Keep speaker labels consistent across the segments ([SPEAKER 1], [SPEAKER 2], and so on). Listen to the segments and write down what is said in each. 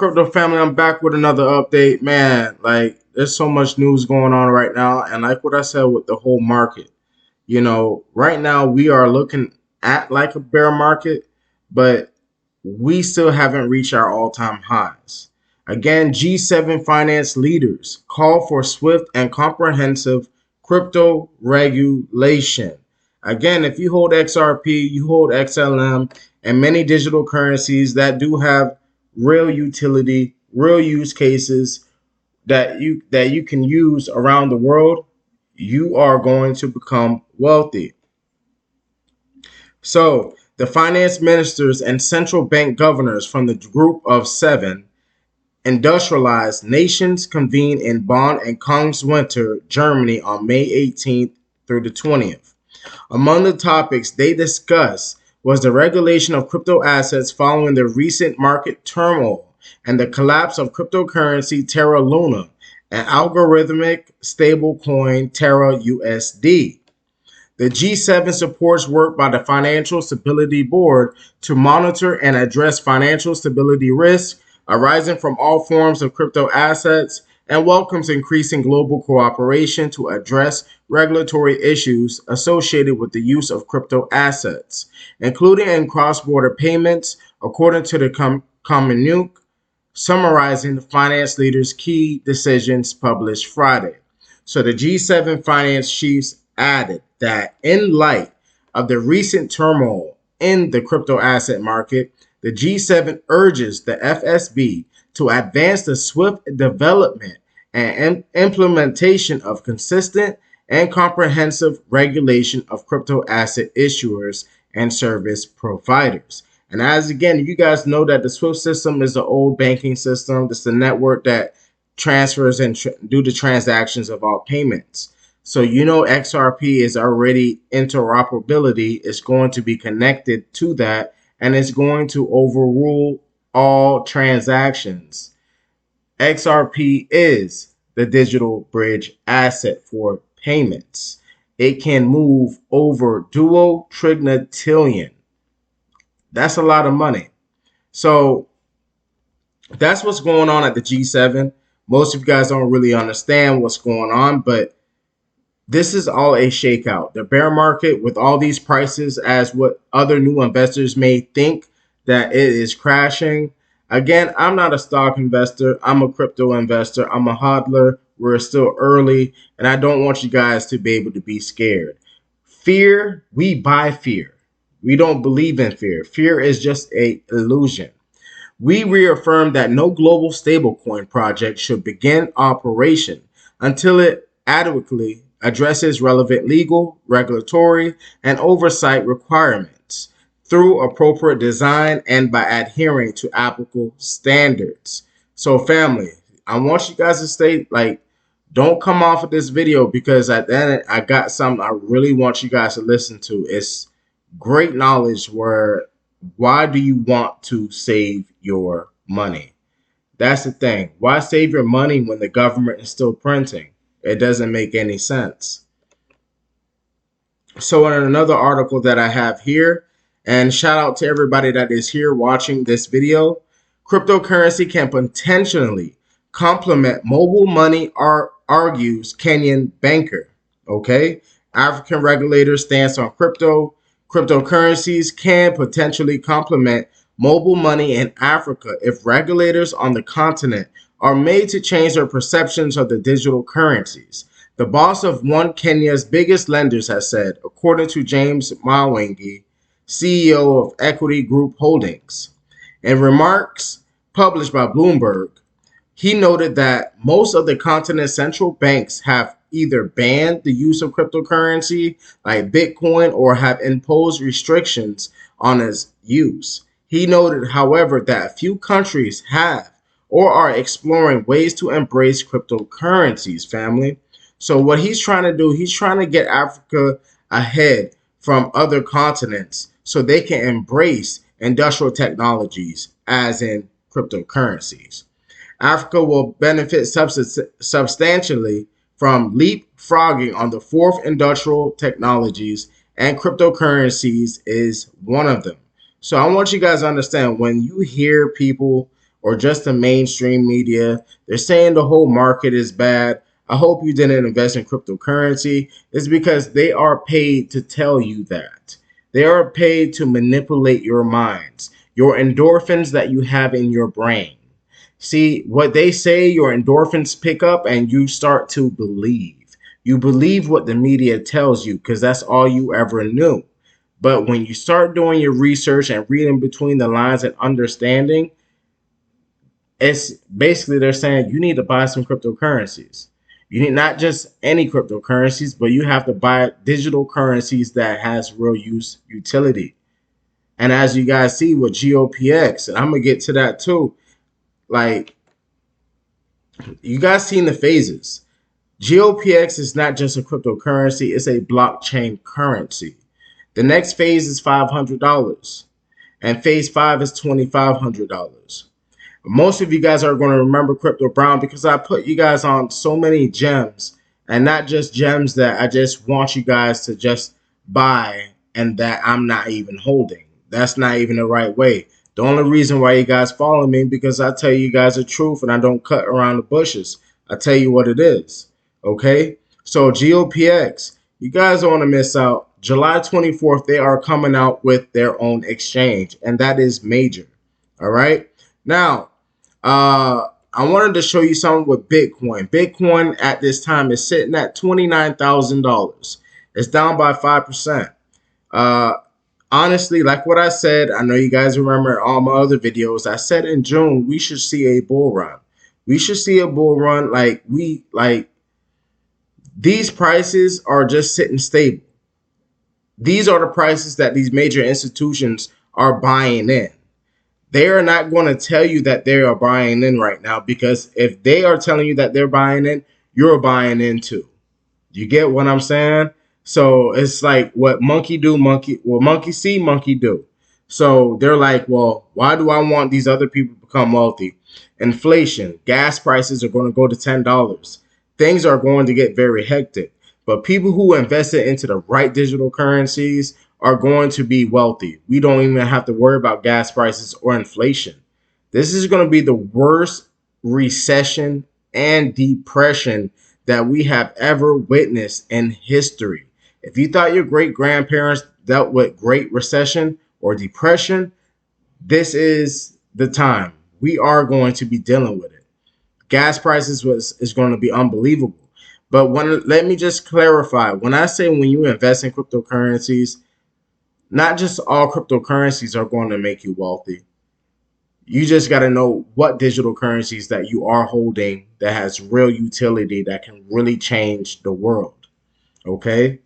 [SPEAKER 1] Crypto family? I'm back with another update. Man, like, there's so much news going on right now. And like what I said with the whole market, right now we are looking at like a bear market, but we still haven't reached our all-time highs. Again, G7 finance leaders call for swift and comprehensive crypto regulation. Again, if you hold XRP, you hold XLM, and many digital currencies that do have real utility, real use cases that you can use around the world, you are going to become wealthy. So, the finance ministers and central bank governors from the group of seven industrialized nations convene in Bonn and Kongswinter, Germany on May 18th through the 20th. Among the topics they discussed was the regulation of crypto assets following the recent market turmoil and the collapse of cryptocurrency Terra Luna and algorithmic stablecoin Terra USD. The G7 supports work by the Financial Stability Board to monitor and address financial stability risks arising from all forms of crypto assets and welcomes increasing global cooperation to address regulatory issues associated with the use of crypto assets, including in cross-border payments, according to the Communique summarizing the finance leaders' key decisions published Friday. So the G7 finance chiefs added that in light of the recent turmoil in the crypto asset market, the G7 urges the FSB to advance the swift development and implementation of consistent and comprehensive regulation of crypto asset issuers and service providers. And as again, you guys know that the SWIFT system is the old banking system. It's the network that transfers and do the transactions of all payments. So XRP is already interoperability. It's going to be connected to that, and it's going to overrule all transactions. XRP is the digital bridge asset for payments. It can move over dual trillion. That's a lot of money. So that's what's going on at the G7. Most of you guys don't really understand what's going on, but this is all a shakeout. The bear market with all these prices, as what other new investors may think that it is crashing. Again, I'm not a stock investor. I'm a crypto investor. I'm a hodler. We're still early, and I don't want you guys to be able to be scared. Fear, we buy fear. We don't believe in fear. Fear is just an illusion. We reaffirm that no global stablecoin project should begin operation until it adequately addresses relevant legal, regulatory, and oversight requirements through appropriate design and by adhering to applicable standards. So family, I want you guys to stay don't come off of this video, because at the end I got something I really want you guys to listen to. It's great knowledge. Why do you want to save your money? That's the thing. Why save your money when the government is still printing? It doesn't make any sense. So in another article that I have here, and shout out to everybody that is here watching this video, cryptocurrency can potentially complement mobile money, argues Kenyan banker. Okay, African regulators' stance on cryptocurrencies can potentially complement mobile money in Africa if regulators on the continent are made to change their perceptions of the digital currencies. The boss of one of Kenya's biggest lenders has said, according to James Mwangi, CEO of Equity Group Holdings. In remarks published by Bloomberg, he noted that most of the continent's central banks have either banned the use of cryptocurrency like Bitcoin or have imposed restrictions on its use. He noted, however, that a few countries have or are exploring ways to embrace cryptocurrencies, family. So what he's trying to do, he's trying to get Africa ahead from other continents so they can embrace industrial technologies, as in cryptocurrencies. Africa will benefit substantially from leapfrogging on the fourth industrial technologies, and cryptocurrencies is one of them. So I want you guys to understand, when you hear people or just the mainstream media. They're saying the whole market is bad. I hope you didn't invest in cryptocurrency. It's because they are paid to tell you that. They are paid to manipulate your minds, your endorphins that you have in your brain. See, what they say, your endorphins pick up and you start to believe. You believe what the media tells you because that's all you ever knew. But when you start doing your research and reading between the lines and understanding, it's basically they're saying you need to buy some cryptocurrencies. You need not just any cryptocurrencies, but you have to buy digital currencies that has real use utility. And as you guys see with GOPX, and I'm gonna get to that too, like you guys seen the phases. GOPX is not just a cryptocurrency, it's a blockchain currency. The next phase is $500, and phase 5 is $2,500. Most of you guys are going to remember Crypto Brown because I put you guys on so many gems, and not just gems that I just want you guys to just buy and that I'm not even holding. That's not even the right way. The only reason why you guys follow me because I tell you guys the truth and I don't cut around the bushes. I tell you what it is. Okay? So GOPX, you guys don't want to miss out. July 24th, they are coming out with their own exchange, and that is major. All right? Now, I wanted to show you something with Bitcoin. Bitcoin at this time is sitting at $29,000. It's down by 5%. Honestly, like what I said, I know you guys remember all my other videos. I said in June we should see a bull run. We should see a bull run. These prices are just sitting stable. These are the prices that these major institutions are buying in. They are not going to tell you that they are buying in right now, because if they are telling you that they're buying in, you're buying in too. You get what I'm saying? So it's like what monkey see, monkey do. So they're like, well, why do I want these other people to become wealthy? Inflation, gas prices are going to go to $10. Things are going to get very hectic. But people who invested into the right digital currencies are going to be wealthy. We don't even have to worry about gas prices or inflation. This is going to be the worst recession and depression that we have ever witnessed in history. If you thought your great grandparents dealt with Great Recession or Depression, this is the time. We are going to be dealing with it. Gas prices is going to be unbelievable. But let me just clarify. When I say when you invest in cryptocurrencies, not just all cryptocurrencies are going to make you wealthy. You just got to know what digital currencies that you are holding that has real utility that can really change the world. Okay?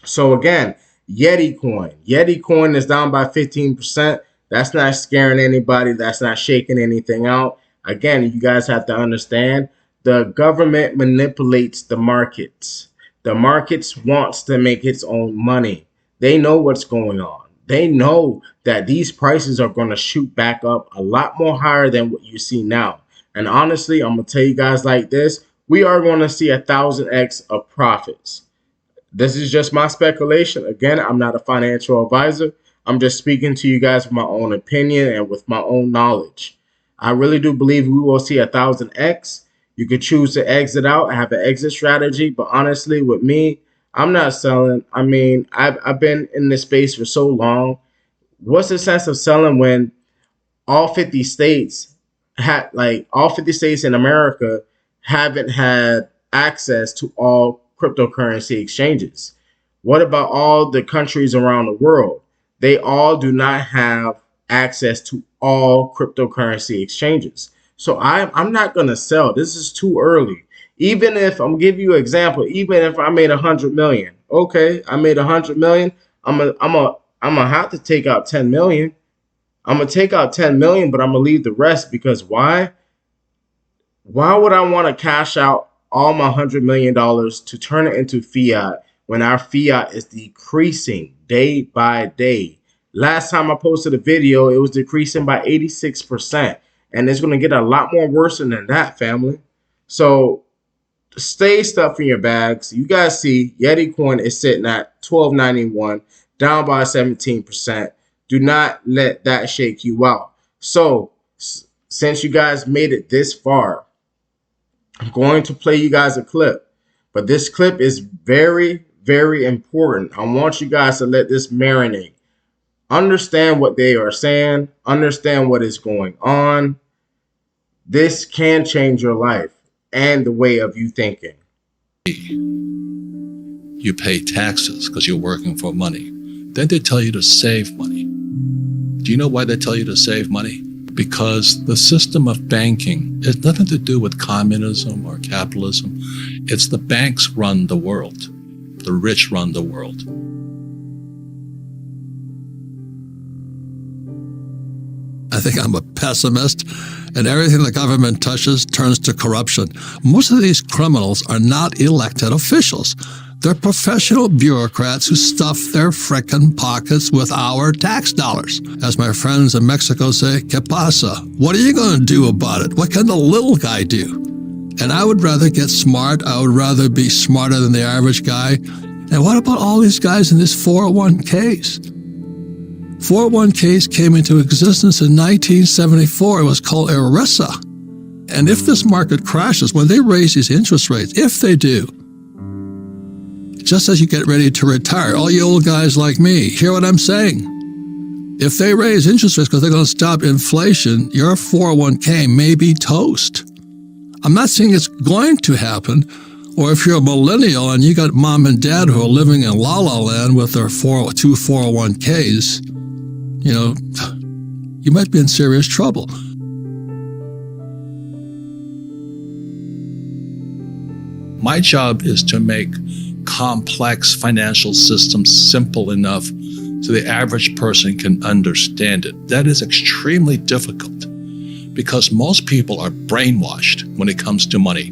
[SPEAKER 1] So again, Yeti Coin. Yeti Coin is down by 15%. That's not scaring anybody. That's not shaking anything out. Again, you guys have to understand the government manipulates the markets. The markets wants to make its own money. They know what's going on. They know that these prices are going to shoot back up a lot more higher than what you see now. And honestly, I'm going to tell you guys like this. We are going to see 1,000x of profits. This is just my speculation. Again, I'm not a financial advisor. I'm just speaking to you guys with my own opinion and with my own knowledge. I really do believe we will see 1,000x. You could choose to exit out and have an exit strategy. But honestly, with me, I'm not selling. I mean, I've been in this space for so long. What's the sense of selling when all 50 states all 50 states in America haven't had access to all cryptocurrency exchanges? What about all the countries around the world? They all do not have access to all cryptocurrency exchanges. So I'm not going to sell. This is too early. Even if I'm give you an example, even if I made 100 million, okay, I made 100 million. I'm gonna have to take out 10 million. I'm gonna take out 10 million, but I'm gonna leave the rest because why? Why would I want to cash out all my $100 million to turn it into fiat when our fiat is decreasing day by day? Last time I posted a video, it was decreasing by 86%, and it's going to get a lot more worse than that, family. So stay stuff in your bags. You guys see Yeti Coin is sitting at $12.91, down by 17%. Do not let that shake you out. So since you guys made it this far, I'm going to play you guys a clip. But this clip is very, very important. I want you guys to let this marinate. Understand what they are saying. Understand what is going on. This can change your life and the way of you thinking.
[SPEAKER 2] You pay taxes because you're working for money. Then they tell you to save money. Do you know why they tell you to save money? Because the system of banking has nothing to do with communism or capitalism. It's the banks run the world. The rich run the world.
[SPEAKER 3] I think I'm a pessimist, and everything the government touches turns to corruption. Most of these criminals are not elected officials. They're professional bureaucrats who stuff their frickin' pockets with our tax dollars. As my friends in Mexico say, ¿Qué pasa? What are you going to do about it? What can the little guy do? And I would rather get smart. I would rather be smarter than the average guy. And what about all these guys in this 401ks? 401ks came into existence in 1974. It was called ERISA. And if this market crashes, when they raise these interest rates, if they do, just as you get ready to retire, all you old guys like me, hear what I'm saying? If they raise interest rates because they're going to stop inflation, your 401k may be toast. I'm not saying it's going to happen, or if you're a millennial and you got mom and dad who are living in La La Land with their two 401ks, you know, you might be in serious trouble.
[SPEAKER 2] My job is to make complex financial systems simple enough so the average person can understand it. That is extremely difficult because most people are brainwashed when it comes to money.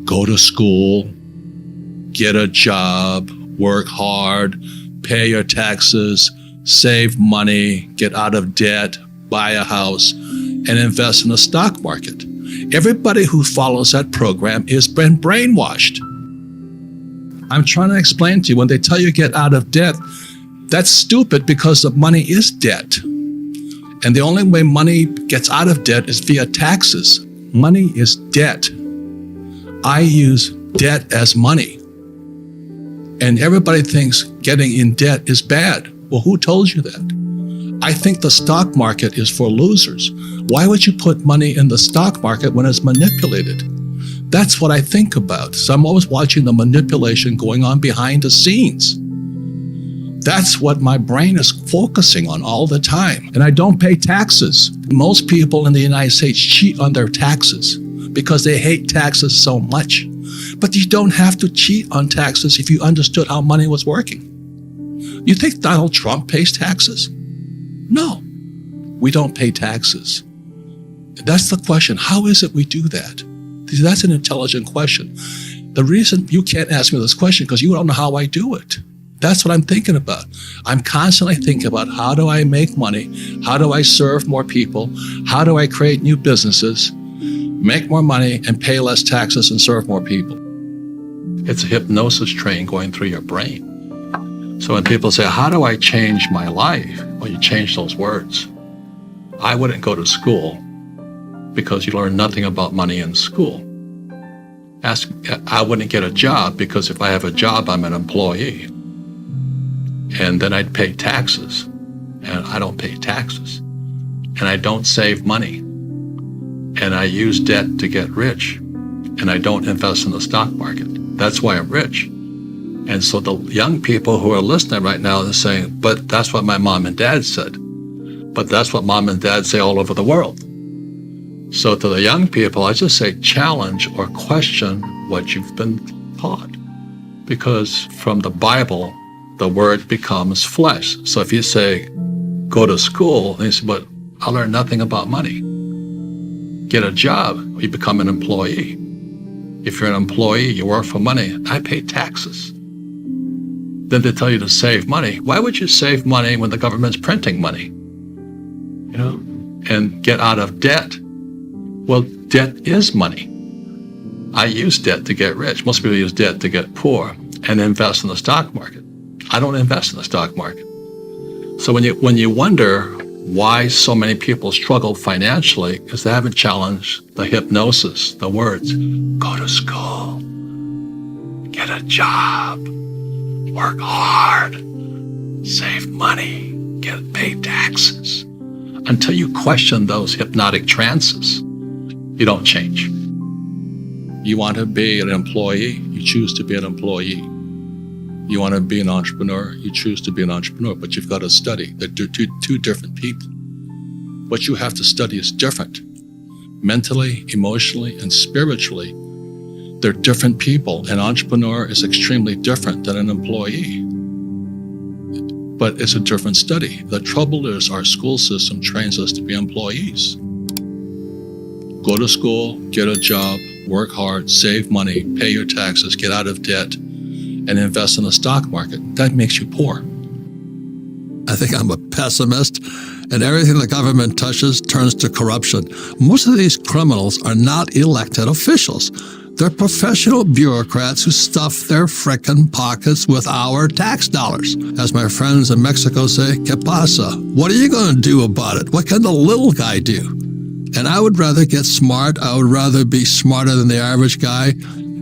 [SPEAKER 2] Go to school, get a job, work hard, pay your taxes, save money, get out of debt, buy a house, and invest in the stock market. Everybody who follows that program has been brainwashed. I'm trying to explain to you, when they tell you get out of debt, that's stupid because the money is debt. And the only way money gets out of debt is via taxes. Money is debt. I use debt as money. And everybody thinks getting in debt is bad. Well, who told you that? I think the stock market is for losers. Why would you put money in the stock market when it's manipulated? That's what I think about. So I'm always watching the manipulation going on behind the scenes. That's what my brain is focusing on all the time. And I don't pay taxes. Most people in the United States cheat on their taxes because they hate taxes so much. But you don't have to cheat on taxes if you understood how money was working. You think Donald Trump pays taxes? No, we don't pay taxes. That's the question. How is it we do that? That's an intelligent question. The reason you can't ask me this question because you don't know how I do it. That's what I'm thinking about. I'm constantly thinking about how do I make money? How do I serve more people? How do I create new businesses, make more money, and pay less taxes and serve more people? It's a hypnosis train going through your brain. So when people say, how do I change my life? Well, you change those words. I wouldn't go to school because you learn nothing about money in school. I wouldn't get a job because if I have a job, I'm an employee. And then I'd pay taxes. And I don't pay taxes. And I don't save money. And I use debt to get rich. And I don't invest in the stock market. That's why I'm rich. And so the young people who are listening right now are saying, but that's what my mom and dad said. But that's what mom and dad say all over the world. So to the young people, I just say challenge or question what you've been taught. Because from the Bible, the word becomes flesh. So if you say, go to school, they say, but I learned nothing about money. Get a job, you become an employee. If you're an employee, you work for money, I pay taxes. Then they tell you to save money. Why would you save money when the government's printing money? You know, and get out of debt. Well, debt is money. I use debt to get rich. Most people use debt to get poor and invest in the stock market. I don't invest in the stock market. So when you wonder Why so many people struggle financially is they haven't challenged the hypnosis, the words, go to school, get a job, work hard, save money, get paid taxes. Until you question those hypnotic trances, you don't change. You want to be an employee, you choose to be an employee. You want to be an entrepreneur, you choose to be an entrepreneur, but you've got to study. They're two different people. What you have to study is different. Mentally, emotionally, and spiritually, they're different people. An entrepreneur is extremely different than an employee. But it's a different study. The trouble is our school system trains us to be employees. Go to school, get a job, work hard, save money, pay your taxes, get out of debt, and invest in the stock market. That makes you poor.
[SPEAKER 3] I think I'm a pessimist, and everything the government touches turns to corruption. Most of these criminals are not elected officials. They're professional bureaucrats who stuff their frickin' pockets with our tax dollars. As my friends in Mexico say, ¿Qué pasa? What are you going to do about it? What can the little guy do? And I would rather get smart. I would rather be smarter than the average guy.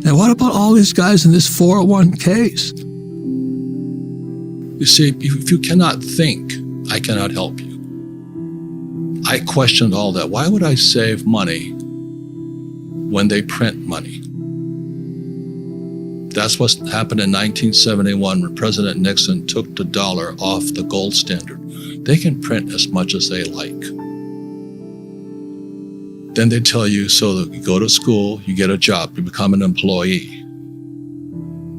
[SPEAKER 3] And what about all these guys in these 401ks?
[SPEAKER 2] You see, if you cannot think, I cannot help you. I questioned all that. Why would I save money when they print money? That's what happened in 1971 when President Nixon took the dollar off the gold standard. They can print as much as they like. Then they tell you, so that you go to school, you get a job, you become an employee.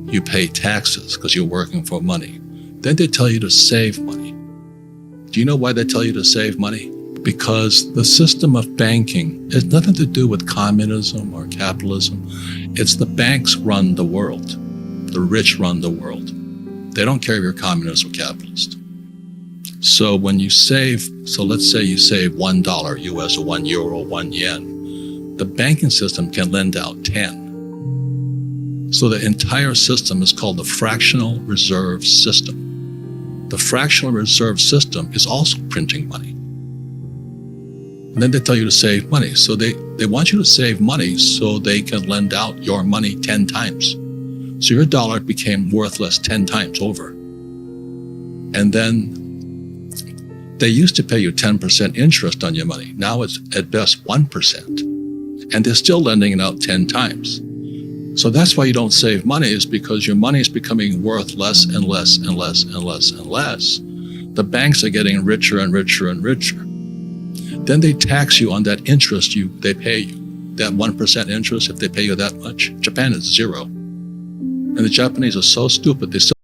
[SPEAKER 2] You pay taxes because you're working for money. Then they tell you to save money. Do you know why they tell you to save money? Because the system of banking has nothing to do with communism or capitalism. It's the banks run the world. The rich run the world. They don't care if you're communist or capitalist. So when you save, so let's say you save $1 US or €1, 1 yen, the banking system can lend out 10. So the entire system is called the fractional reserve system. The fractional reserve system is also printing money. And then they tell you to save money. So they want you to save money so they can lend out your money 10 times. So your dollar became worthless 10 times over. And then they used to pay you 10% interest on your money. Now it's at best 1%. And they're still lending it out 10 times. So that's why you don't save money, is because your money is becoming worth less and less and less and less and less. The banks are getting richer and richer and richer. Then they tax you on that interest they pay you. That 1% interest, if they pay you that much. Japan is 0. And the Japanese are so stupid, they still